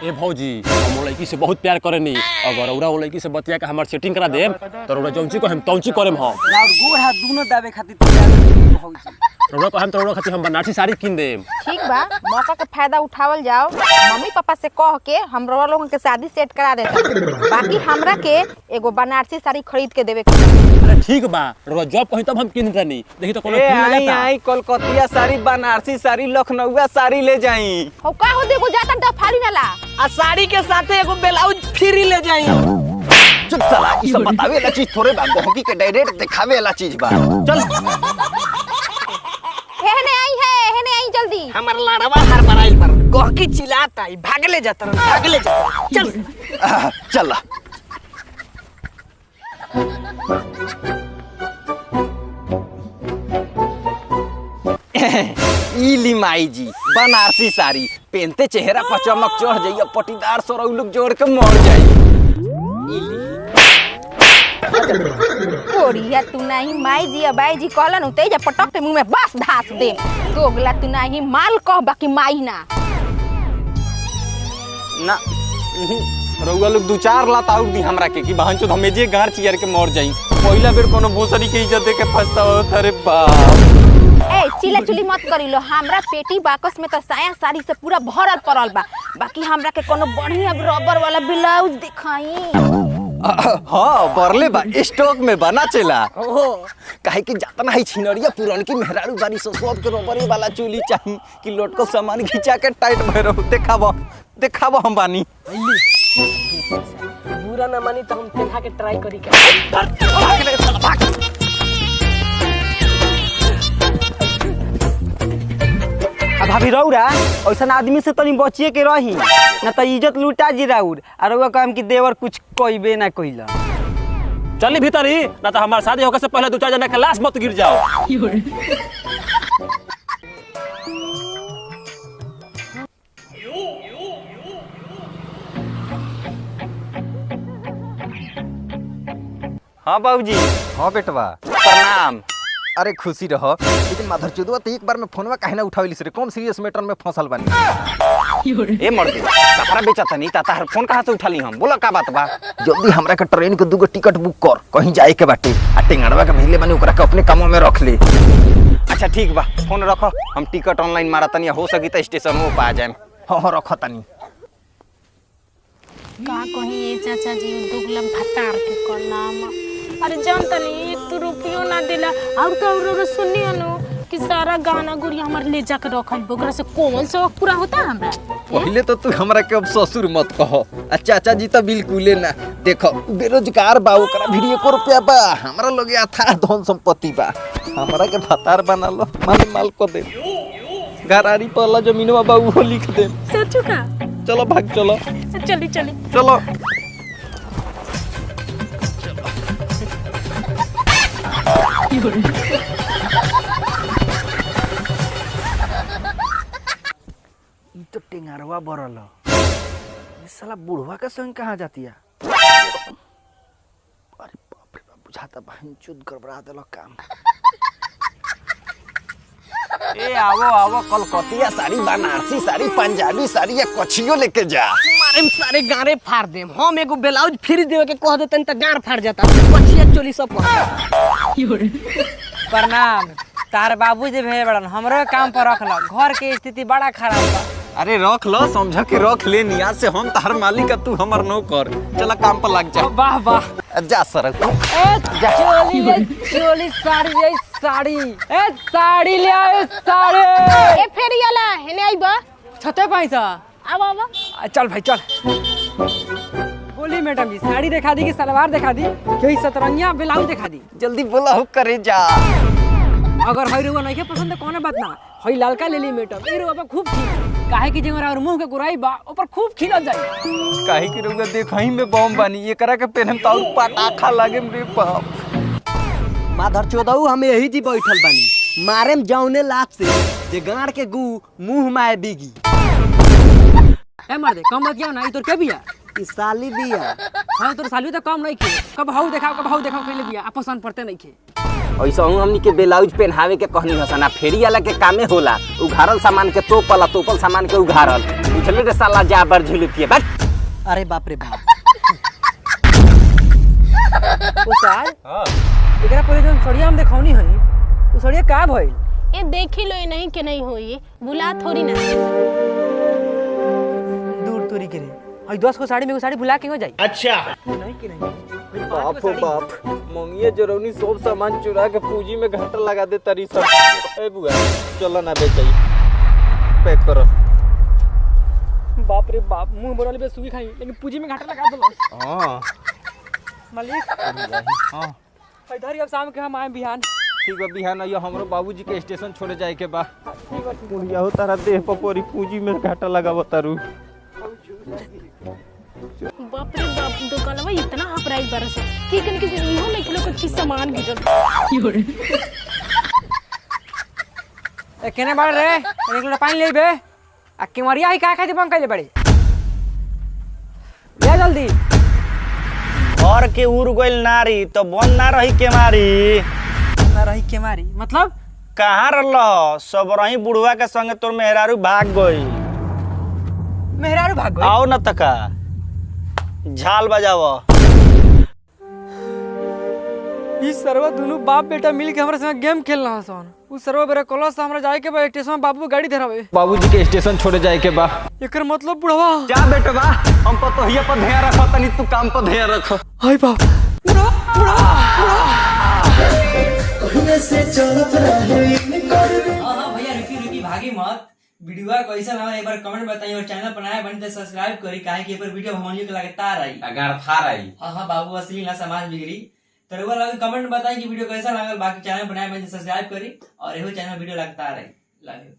ए भौजी हम लड़की से बहुत प्यार करेनी। अगर औरा लड़की से बतिया के हमार सेटिंग करा देब तो औरा जौंची को हम तौंची करेम हम। और गोड़ हाथ दोनों दाबे खातिर तैयार भौजी। औरा को हम तोरा खातिर हम बनारसी साड़ी किन देम। ठीक बा, मौका के फायदा उठावल जाओ। मम्मी पापा से कह के हमरा लोगन के शादी सेट करा देता। बाकी हमरा के एगो बनारसी साड़ी खरीद के देवे के। अरे ठीक बा, रोज जॉब कहीं तब हम किन देनी। देखी तो कोनो ए फूल ना आई जाता। आई कलकतिया साड़ी, बनारसी साड़ी, लखनऊआ साड़ी ले जाई। हो का हो देखो जाता द फाड़ी नाला। आ साड़ी के साथे एगो ब्लाउज फ्री ले जाई। चुप साला, ई सब बतावे वाला चीज थोड़े बा, गहकी के डायरेक्ट दिखावे वाला चीज बा। चल हेने आई जल्दी। हमर लाड़वा हर बराइल पर गहकी चिल्लाता है, भागले जाता चल। चल ई ली माई जी बनारसी साड़ी पहनते चेहरा पर चमक चढ़ जाइए, पटीदार सोरौ लोग जोड़ के मर जाई। कोरिया तू नहीं माई जी या बाई जी कहलन उते जा पटक के मुंह में बस धास दे। दोगला तू नहीं माल कह बाकी माई ना। ना रउआ लोग दो चार लात आउट दी हमरा के कि बहन चोद हमेजे गार चियर के मर जाई। पहिला बेर कोनो भोसरी के इज्जत दे के फसता हो। अरे बाप ए चिल्ला चुली मत करी लो। हमरा पेटी बाकस में तो साया साड़ी से पूरा भरल पड़ल बा। बाकी हमरा के कोनो बढ़िया रबर वाला ब्लाउज दिखाई। हाँ बरले बा, स्टॉक में बना चला। काहे कि जातना है छिनरिया पुरान की मेहरारू बारी से सब के रबरे वाला चोली चाहिए कि लोटको सामान खींचा के टाइट भरो। देखाबो हम बानी। बुरा ना मानी तो हम पहना के ट्राई करी के। भाभी रौरा ऐसा आदमी से तनी बचिए के रही ना तो इज्जत लुटा जी राउर। और वो काम की देवर कुछ कहबे ना कइला। चली भीतर ही ना तो हमार शादी होके से पहले दो चार जना के लाश मत गिर जाओ। हाँ बाबूजी। हाँ बेटवा प्रणाम। अरे खुशी रहो, लेकिन माधर चोदवा तो एक बार में फोनवा काहे ना उठावेली रे? कौन सीरियस मैटर में फंसल बानी? ए मर्दे कपड़ा बेचता नहीं ताता हर फोन कहां से उठा ली हम? बोला का बात बा? जल्दी हमरा के ट्रेन के 2 टिकट बुक कर, कहीं जाए के बाटे। आ टेंगड़वा के भेजले बानी, ओकरा के अपने कामों में रख ले। अच्छा ठीक बा, फोन रखो, हम टिकट ऑनलाइन मारा तनी, हो सकी तो स्टेशन में पा जाए। हाँ रखो तनी। का कहीं ये चाचा जी दुगलम भतार के को नाम। अरे जान तनी तू रुपयो ना दिला। और तो और सुनी अनु कि सारा गाना गुड़िया हमार ले जाके रखल बोगरा से कौन शौक पूरा होता हमरा। पहले तो तू हमरा के अब ससुर मत कहो। चाचा जी तो बिल्कुल ना। देखो बेरोजगार बा, ओकरा भी 1 रुपया बा, हमरा लोग अथाह धन संपत्ति बा। हमरा के भतार बना लो, माल को दे। घरारी पहला जमीनवा बा वो लिख दे। सचू का? चलो भाग चलो। चली चलो तो टेंगरवा बरल साला बुढ़वा के संग कहाँ जाती है? अरे बाप रे बाप, बुझाता बहन चुद गड़बड़ा देलो काम। ए आवो कलकतिया साड़ी, बनारसी साड़ी, पंजाबी साड़ी या कछियो लेके जा। मारे सारे गारे फाड़ दे। हम एगो ब्लाउज फ्री देवे के कह देतन त गार फाड़ जाता। पछिया चोली सब कह। प्रणाम। तार बाबूजी भेज बड़न, हमरो काम पर रख लो। घर के स्थिति बड़ा खराब बा। अरे रख लो, समझ के रख ले। निया से हम तार मालिक, तू हमर नौकर। चला काम पर लग जा। वाह वाह। जा सर चोली ले, चोली साड़ी ले, साड़ी ए साड़ी ले आओ साड़ी। ए फेरियाला हेने आइबा। छते पैसा आवा चल भाई चल। बोली मैडम जी, साड़ी दिखा दी कि सलवार दिखा दी कि सतरंगिया ब्लाउज दिखा दी? जल्दी बोला हो करे जा। अगर हई रुआ नहीं पसंद तो कोनो बात ना, हई ललका ले ली मैडम। ई रुआ खूब खिल काहे कि जेमरा और मुंह के गुराई बा ऊपर खूब खिलत जाई। काहे कि रुआ देखई में बम बानी, एकरा के पहनम त और पटाखा लागे रे बाप। माधर चोदऊ हम यही जी बैठल बानी, मारेम जौने लात से जे गाड़ के गु मुंह माए बिगी। ए मार दे कम मत किया ना। ई तोर के बिया? ई साली बिया। हां तोर साली तो कम नहीं खे। कब हाउ देखाओ कहले बिया, आ पसंद पड़ते नहीं खे। ऐसा हमनी के ब्लाउज पहनावे के कहनी हसन। फेरी वाला के कामे होला उघारल सामान के तोपल सामान के उघारल। चले रे साला जाबर झुलुतिए बट। अरे बाप रे बाप। उस्ताद एकरा पहिले जोन सड़िया हम देखौनी हई उ सड़िया का भइल? ये देखी लो नहीं के नहीं होई बुला थोड़ी ना। दूर तोरी के रे हई 10 को साड़ी में को साड़ी भुला के हो जाई। अच्छा नहीं कि नहीं बाप हो बाप, मंगिए जरौनी सब सामान चुरा के पूंजी में घाटा लगा दे तरी सब। ए बुआ चलो ना बेचाई, पैक करो। बाप रे बाप, मुंह बनल बे सुई खाई लेकिन पूंजी में घाटा लगा देलो। हां मालिक हां हई धरी अब शाम के हम आए बिहान। ठीक बा, बिहान आइयो, हमरो बाबूजी के स्टेशन छोड़े जाए के बा। मुड़िया हो तारा देह पर पूरी पूंजी में घाटा लगाव तारू। बाप रे बाप, दुकानवा इतना प्राइस बरस है ठीक है कि इहो नहीं किलो कुछ सामान गिरल। ए केने बाड़ रे एक लोटा पानी ले बे आ केवरिया ही का खाते बंक ले बड़े ले जल्दी। घर के उड़ गइल नारी तो बन ना रही के मारी ना रही के मारी मतलब कहाँ रहल? सब रही बुढ़वा के संगे तोर मेहरारू भाग गई। मेहरारू भाग गई? आओ न तका झाल बजाव। ई सरवा दोनों बाप बेटा मिल के हमरा संग गेम खेल रहा सन। उ सरवा बेरा कॉलेज से हमरा जाए के बा स्टेशन में बाबू गाड़ी धरावे। बाबूजी के स्टेशन छोड़े जाए के बा। एकर मतलब बुढ़वा जा बेटवा, हम पतोहिया पर ध्यान रखो, तनी तू काम पर ध्यान रखो। हाय बाप बुढ़ा बुढ़ा हाँ भैया रुकी भागी मत। वीडियो कैसा लगा एक बार कमेंट बताइए और चैनल पर नया बने तो सब्सक्राइब करी काहे कि पर वीडियो हमनियों के लगातार आई अगर थार आई। हाँ बाबू असली ना समाज बिगड़ी। तो एक बार कमेंट बताइए कि वीडियो कैसा लगा। बाकी चैनल पर नया बने तो सब्सक्राइब करी और एहो चैनल वीडियो लगातार आई। Love you.